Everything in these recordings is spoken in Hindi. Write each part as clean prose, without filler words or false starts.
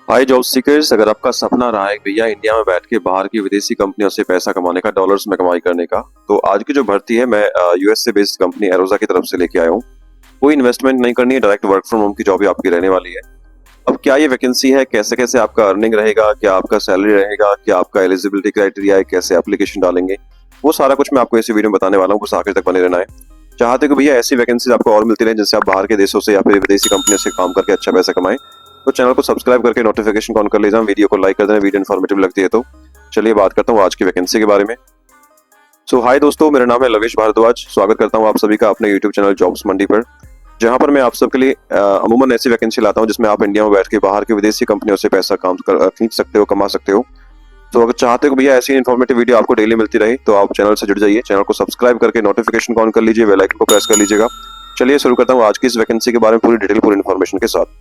हाय जॉब सीकर्स, अगर आपका सपना रहा है कि भैया इंडिया में बैठ के बाहर की विदेशी कंपनियों से पैसा कमाने का, डॉलर्स में कमाई करने का, तो आज की जो भर्ती है मैं यूएस से बेस्ड कंपनी एरोजा की तरफ से लेके आया हूँ। कोई इन्वेस्टमेंट नहीं करनी है, डायरेक्ट वर्क फ्रॉम होम की जॉब ही आपकी रहने वाली है। अब क्या ये वैकेंसी है, कैसे कैसे आपका अर्निंग रहेगा, क्या आपका सैलरी रहेगा, क्या आपका एलिजिबिलिटी क्राइटेरिया है, कैसे एप्लीकेशन डालेंगे, वो सारा कुछ मैं आपको इसी वीडियो में बताने वाला हूँ। बस आखिर तक बने रहना है। चाहते हो कि भैया ऐसी वैकेंसी आपको और मिलती रहे जिनसे आप बाहर के देशों से या फिर विदेशी कंपनियों से काम करके अच्छा पैसा कमाएं, तो चैनल को सब्सक्राइब करके नोटिफिकेशन ऑन कर लीजिए। वीडियो को लाइक कर देना, वीडियो इन्फॉर्मेटिव लगती है तो। चलिए बात करता हूँ आज की वैकेंसी के बारे में। सो हाय दोस्तों, मेरा नाम है लवेश भारद्वाज। स्वागत करता हूँ आप सभी का अपने यूट्यूब चैनल जॉब्स मंडी पर, जहां पर मैं आप सबके लिए अमूमन ऐसी वैकेंसी लाता हूं जिसमें आप इंडिया में बैठ के बाहर की विदेशी कंपनियों से पैसा खींच सकते हो, कमा सकते हो। तो अगर चाहते हो भैया ऐसी इन्फॉर्मेटिव वीडियो आपको डेली मिलती रहे तो आप चैनल से जुड़ जाइए, चैनल को सब्सक्राइब करके नोटिफिकेशन ऑन कर लीजिए, बेल आइकन को प्रेस कर लीजिएगा। चलिए शुरू करता हूँ आज की इस वैकेंसी के बारे में पूरी डिटेल, पूरी इन्फॉर्मेशन के साथ।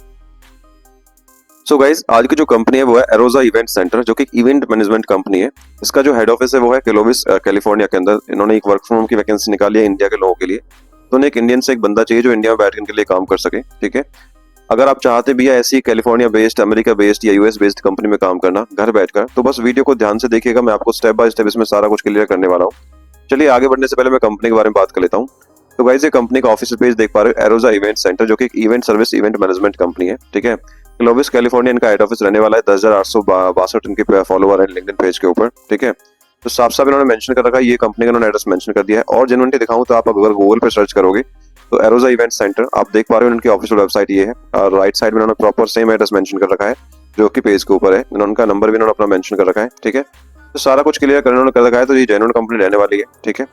सो गाइज, आज की जो कंपनी है वो है एरोजा इवेंट सेंटर, जो कि एक इवेंट मैनेजमेंट कंपनी है। इसका जो हेड ऑफिस है वो है क्लोविस, कैलिफोर्निया के अंदर। इन्होंने एक वर्क फ्रॉम होम की वैकेंसी निकाली है इंडिया के लोगों के लिए। तो उन्हें एक इंडियन से एक बंदा चाहिए जो इंडिया में बैठ के इनके लिए काम कर सके, ठीक है। अगर आप चाहते भी है ऐसी कैलिफोर्निया बेस्ड, अमेरिका बेस्ड या यूएस बेस्ड कंपनी में काम करना घर बैठकर, तो बस वीडियो को ध्यान से देखिएगा, मैं आपको स्टेप बाय स्टेप इसमें सारा कुछ क्लियर करने वाला हूँ। चलिए आगे बढ़ने से पहले मैं कंपनी के बारे में बात कर लेता हूँ। तो गाइस, ये कंपनी का ऑफिशियल पेज देख पा रहे हो, एरोजा इवेंट सेंटर, जो कि एक event service, event management company है, ठीक है। क्लोविस कैलिफोर्निया इनका हेड ऑफिस रहने वाला है। 10,862 इनके फॉलोवर हैं लिंक्डइन पेज के ऊपर, ठीक है। तो साफ साफ इन्होंने मेंशन कर रखा है, ये कंपनी का इन्होंने एड्रेस मेंशन कर दिया है। और जेन्युइनली दिखाऊं तो आप अगर गूगल पे सर्च करोगे तो एरोजा इवेंट सेंटर आप देख पा रहे हो, इनकी ऑफिशियल वेबसाइट ये है। और राइट साइड में इन्होंने प्रॉपर सेम एड्रेस मेंशन कर रखा है जो कि पेज के ऊपर है। इनका नंबर भी इन्होंने अपना मेंशन कर रखा है, ठीक है। तो सारा कुछ क्लियर कर इन्होंने कर रखा है, तो ये जेन्युइन कंपनी रहने वाली है, ठीक है।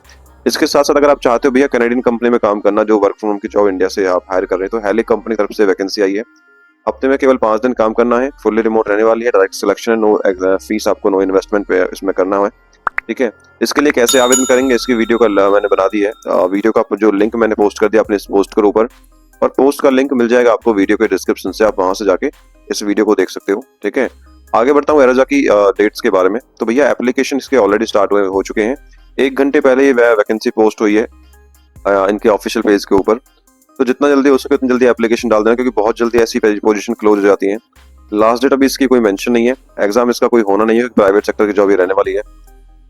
इसके साथ साथ अगर आप चाहते हो भैया कैनेडियन कंपनी में काम करना, जो वर्क फ्रॉम होम की जॉब इंडिया से आप हायर कर रहे हैं, तो हेलिक कंपनी की तरफ से वैकेंसी आई है। हफ्ते में केवल 5 दिन काम करना है, फुल्ली रिमोट रहने वाली है, डायरेक्ट सिलेक्शन है, नो फीस, आपको नो इन्वेस्टमेंट पे इसमें करना है, ठीक है। इसके लिए कैसे आवेदन करेंगे इसकी वीडियो का मैंने बना दी है। वीडियो का जो लिंक मैंने पोस्ट कर दिया अपने इस पोस्ट के ऊपर, और पोस्ट का लिंक मिल जाएगा आपको वीडियो के डिस्क्रिप्शन से, आप वहां से जाके इस वीडियो को देख सकते हो, ठीक है। आगे बढ़ता हूँ एरोजा की डेट्स के बारे में। तो भैया एप्लीकेशन इसके ऑलरेडी स्टार्ट हो चुके हैं। 1 घंटे पहले ये वैकेंसी पोस्ट हुई है इनके ऑफिशियल पेज के ऊपर। तो जितना जल्दी हो सके उतनी जल्दी एप्लीकेशन डाल देना, क्योंकि बहुत जल्दी ऐसी पोजीशन क्लोज हो जाती है। लास्ट डेट अभी इसकी कोई मेंशन नहीं है, एग्जाम इसका कोई होना नहीं है, प्राइवेट सेक्टर की जॉब ही रहने वाली है।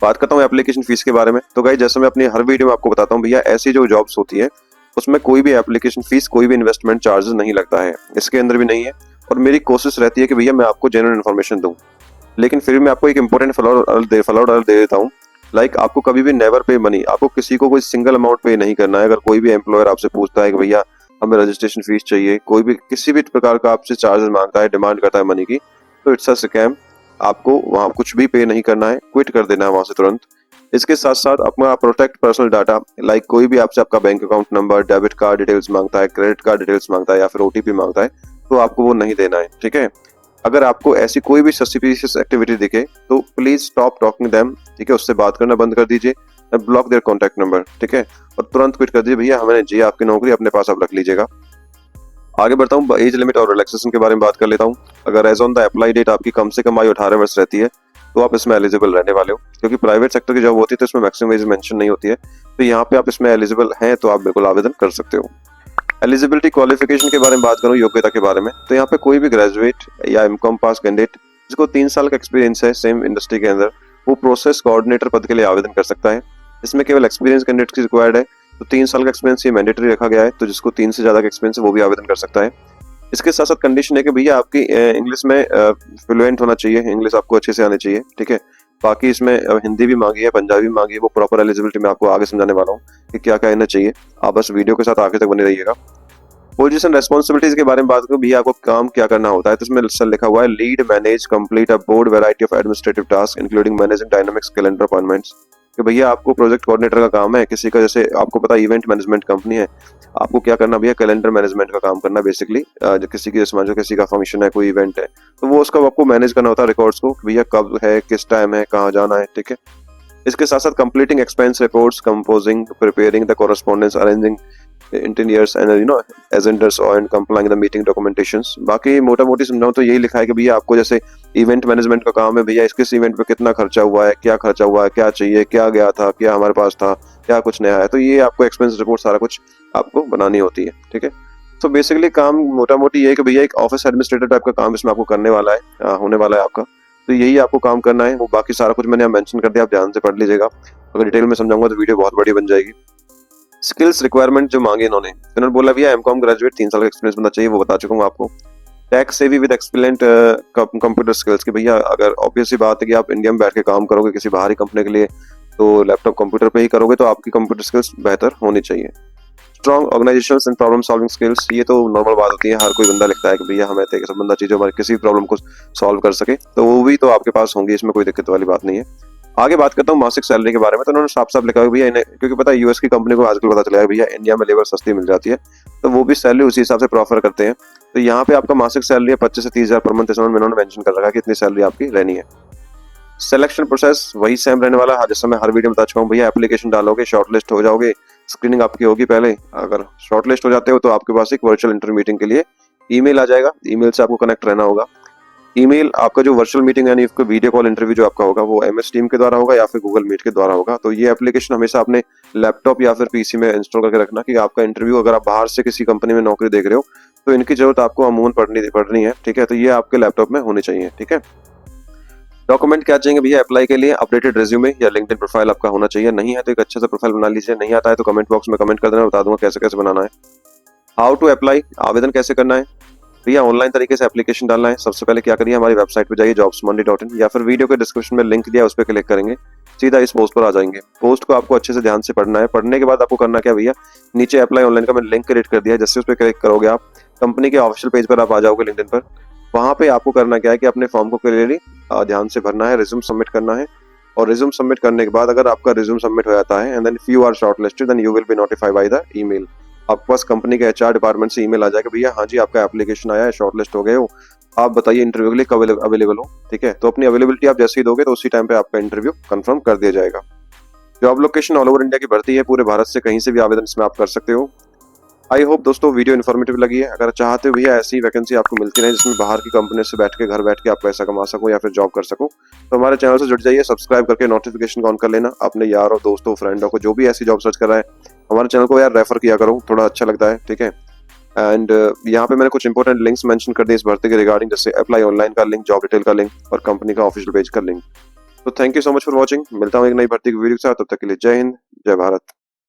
बात करता हूँ एप्लीकेशन फीस के बारे में। तो गाइस, जैसे मैं अपनी हर वीडियो में आपको बताता हूँ भैया, ऐसी जो जॉब्स होती है उसमें कोई भी एप्लीकेशन फीस, कोई भी इन्वेस्टमेंट चार्जेस नहीं लगता है, इसके अंदर भी नहीं है। और मेरी कोशिश रहती है कि भैया मैं आपको जेन्युइन इन्फॉर्मेशन दूं, लेकिन फिर भी मैं आपको एक इंपॉर्टेंट फॉलो दे देता हूँ। लाइक आपको कभी भी नेवर पे मनी, आपको किसी को कोई सिंगल अमाउंट पे नहीं करना है। अगर कोई भी एम्प्लॉयर आपसे पूछता है कि भैया हमें रजिस्ट्रेशन फीस चाहिए, कोई भी किसी भी प्रकार का आपसे चार्जेस मांगता है, डिमांड करता है मनी की, तो इट्स अ स्कैम। आपको वहां कुछ भी पे नहीं करना है, क्विट कर देना है वहां से तुरंत। इसके साथ साथ अपना प्रोटेक्ट पर्सनल डाटा, लाइक कोई भी आपसे आपका bank account number, debit card details मांगता है, क्रेडिट कार्ड डिटेल्स मांगता है, या फिर ओटीपी मांगता है, तो आपको वो नहीं देना है, ठीक है। अगर आपको ऐसी कोई भी सस्पिशियस एक्टिविटी दिखे तो प्लीज स्टॉप टॉकिंग देम, ठीक है। उससे बात करना बंद कर दीजिए, ब्लॉक देयर कॉन्टैक्ट नंबर, ठीक है। और तुरंत क्विट कर दीजिए, भैया हमें चाहिए आपकी नौकरी, अपने पास आप रख लीजिएगा। आगे बढ़ता हूँ, एज लिमिट और रिलैक्सेशन के बारे में बात कर लेता हूँ। अगर age on the apply date आपकी कम से कम आयु 18 वर्ष रहती है तो आप इसमें एलिजिबल रहने वाले हो, क्योंकि प्राइवेट सेक्टर की जॉब होती है तो इसमें मैक्सिमम एज मेंशन नहीं होती है। तो यहाँ पे आप इसमें एलिजिबल हैं तो आप बिल्कुल आवेदन कर सकते हो। एलिजिबिलिटी क्वालिफिकेशन के बारे में बात करूं, योग्यता के बारे में, तो यहाँ पे कोई भी ग्रेजुएट या एमकॉम पास कैंडिडेट जिसको 3 साल का एक्सपीरियंस है सेम इंडस्ट्री के अंदर, वो प्रोसेस कोऑर्डिनेटर पद के लिए आवेदन कर सकता है। इसमें केवल एक्सपीरियंस कैंडिडेट की रिक्वायर्ड है, तो 3 साल का एक्सपीरियंस ये मैंडेटरी रखा गया है, तो जिसको 3 से ज्यादा का एक्सपीरियंस है वो भी आवेदन कर सकता है। इसके साथ साथ कंडीशन है कि भैया आपकी इंग्लिश में फ्लुएंट होना चाहिए, इंग्लिश आपको अच्छे से आनी चाहिए, ठीक है। बाकी इसमें हिंदी भी मांगी है, पंजाबी भी मांगी है, वो प्रॉपर एलिजिबिलिटी मैं आपको आगे समझाने वाला हूँ कि क्या क्या आना चाहिए। आप बस वीडियो के साथ आगे तक बने रहिएगा। पोजीशन रेस्पॉन्सिबिलिटीज के बारे में बात करूं, भैया आपको काम क्या करना होता है, तो इसमें सर लिखा हुआ है lead manage complete a board variety of administrative task including managing dynamics calendar appointments. कि भैया आपको प्रोजेक्ट कोऑर्डिनेटर का काम है किसी का, जैसे आपको पता है इवेंट मैनेजमेंट कंपनी है, आपको क्या करना भैया, कैलेंडर मैनेजमेंट का काम करना बेसिकली। जो किसी की समझो किसी का फंक्शन है, कोई इवेंट है, तो वो उसका आपको मैनेज करना होता है रिकॉर्ड्स को, भैया कब है, किस टाइम है, कहाँ जाना है, ठीक है। इसके साथ साथ completing expense reports, composing, preparing the correspondence, arranging interiors and agendas and complying the meeting documentations. बाकी मोटा मोटी समझाऊं तो यही लिखा है कि भैया आपको जैसे इवेंट मैनेजमेंट का काम है, भैया किस इवेंट पे कितना खर्चा हुआ है, क्या खर्चा हुआ है, क्या चाहिए, क्या गया था, क्या हमारे पास था, क्या कुछ नया है, तो ये आपको एक्सपेंस रिपोर्ट सारा कुछ आपको बनानी होती है, ठीक है। तो बेसिकली काम मोटा मोटी ये है कि भैया एक ऑफिस एडमिनिस्ट्रेटर टाइप का काम इसमें आपको करने वाला है, होने वाला है आपका। तो यही आपको काम करना है, वो बाकी सारा कुछ मैंने यहाँ मेंशन कर दिया, आप ध्यान से पढ़ लीजिएगा। अगर डिटेल में समझाऊंगा तो वीडियो बहुत बड़ी बन जाएगी। स्किल्स रिक्वायरमेंट जो मांगे इन्होंने, तो इन्होंने बोला भैया एमकॉम ग्रेजुएट 3 साल का एक्सपीरियंस बनना चाहिए, वो बता चुका हूँ आपको। टैक्स से भी विद एक्सपीलेंट कंप्यूटर स्किल्स की भैया, अगर ऑब्वियस सी बात है कि आप इंडिया में बैठ के काम करोगे किसी बाहरी कंपनी के लिए, तो लैपटॉप कंप्यूटर पे ही करोगे, तो आपकी कंप्यूटर स्किल्स बेहतर होनी चाहिए। Strong organisations and problem solving skills, ये तो नॉर्मल बात होती है, हर कोई बंदा लिखता है कि भैया हमें तो बंदा चाहिए जो हमारी किसी भी प्रॉब्लम को सॉल्व कर सके, तो वो भी तो आपके पास होंगी, इसमें कोई दिक्कत वाली बात नहीं है। आगे बात करता हूँ मासिक सैलरी के बारे में, तो उन्होंने साफ साफ लिखा है भैया इन्हें, क्योंकि पता है यूएस की कंपनी को आजकल पता चला है भैया इंडिया में लेबर सस्ती मिल जाती है, तो वो भी सैलरी उसी हिसाब से प्रोफर करते हैं। तो यहाँ पे आपका मासिक सैलरी है 25 से 30 हजार पर मंथ, इन्होंने मेंशन कर रखा है कि इतनी सैलरी आपकी रहनी है। सिलेक्शन प्रोसेस वही सेम रहने वाला है, जैसे मैं हर वीडियो में बता चुका हूँ भैया, एप्लीकेशन डालोगे, शॉर्टलिस्ट हो जाओगे, स्क्रीनिंग आपकी होगी पहले, अगर शॉर्टलिस्ट हो जाते हो तो आपके पास एक वर्चुअल इंटरव्यू मीटिंग के लिए ईमेल आ जाएगा, ईमेल से आपको कनेक्ट रहना होगा। ईमेल आपका जो वर्चुअल मीटिंग यानी वीडियो कॉल इंटरव्यू जो आपका होगा वो MS टीम के द्वारा होगा या फिर गूगल मीट के द्वारा होगा। तो ये एप्लीकेशन हमेशा अपने लैपटॉप या फिर पीसी में इंस्टॉल करके रखना कि आपका इंटरव्यू, अगर आप बाहर से किसी कंपनी में नौकरी देख रहे हो तो इनकी जरूरत आपको अमूमन पड़नी है, ठीक है। तो ये आपके लैपटॉप में होनी चाहिए, ठीक है। डॉक्यूमेंट क्या चाहिए भैया अप्लाई के लिए, अपडेटेड रेज्यूमे या लिंक्डइन प्रोफाइल आपका होना चाहिए, नहीं है तो एक अच्छे से प्रोफाइल बना लीजिए, नहीं आता है तो कमेंट बॉक्स में कमेंट कर देना, बता दूंगा कैसे कैसे बनाना है। हाउ टू अप्लाई, आवेदन कैसे करना है भैया, ऑनलाइन तरीके से एप्लीकेशन डालना है। सबसे पहले क्या करिए, हमारी वेबसाइट पे जाइए jobsmonday.in, या फिर वीडियो के डिस्क्रिप्शन में लिंक दिया है उस पर क्लिक करेंगे, सीधा इस पोस्ट पर आ जाएंगे। पोस्ट को आपको अच्छे से ध्यान से पढ़ना है, पढ़ने के बाद आपको करना क्या भैया, नीचे अप्लाई ऑनलाइन का मैंने लिंक क्रिएट कर दिया है, जैसे उस पर क्लिक करोगे आप कंपनी के ऑफिशियल पेज पर आप आ जाओगे लिंक्डइन पर। वहां पे आपको करना क्या है कि अपने फॉर्म को क्लियरली ध्यान से भरना है, रिज्यूम सबमिट करना है, और रिज्यूम सबमिट करने के बाद अगर आपका रिज्यूम सबमिट हो जाता है and then if you are shortlisted then you will be notified by the email. आपके पास कंपनी के HR डिपार्टमेंट से ईमेल आ जाएगा, भैया हाँ जी आपका एप्लीकेशन आया है, शॉर्टलिस्ट हो गए हो, आप बताइए इंटरव्यू के लिए कब अवेलेबल हो, ठीक है। तो अपनी अवेलेबिलिटी आप जैसे ही दोगे तो उसी टाइम पे आपका इंटरव्यू कंफर्म कर दिया जाएगा। Job location all over India की भर्ती है, पूरे भारत से कहीं से भी आवेदन इसमें आप कर सकते हो। आई होप दोस्तों वीडियो इन्फॉर्मेटिव लगी है। अगर चाहते हो भैया ऐसी वैकेंसी आपको मिलती रहे जिसमें बाहर की कंपनी से बैठ के घर बैठ के आप पैसा कमा सको या फिर जॉब कर सको, तो हमारे चैनल से जुड़ जाइए, सब्सक्राइब करके नोटिफिकेशन ऑन कर लेना। अपने यारों दोस्तों फ्रेंडों को जो भी ऐसी जॉब सर्च कर रहा है हमारे चैनल को यार रेफर किया करो, थोड़ा अच्छा लगता है, ठीक है। एंड यहाँ पे मैंने कुछ इंपॉर्टेंट लिंक्स मेंशन कर दिए इस भर्ती के रिगार्डिंग, जैसे अप्लाई ऑनलाइन का लिंक, जॉब डिटेल का लिंक और कंपनी का ऑफिशियल पेज का लिंक। तो thank you so much for watching, मिलता हूँ एक नई भर्ती की वीडियो के साथ, तब तक के लिए जय हिंद, जय भारत।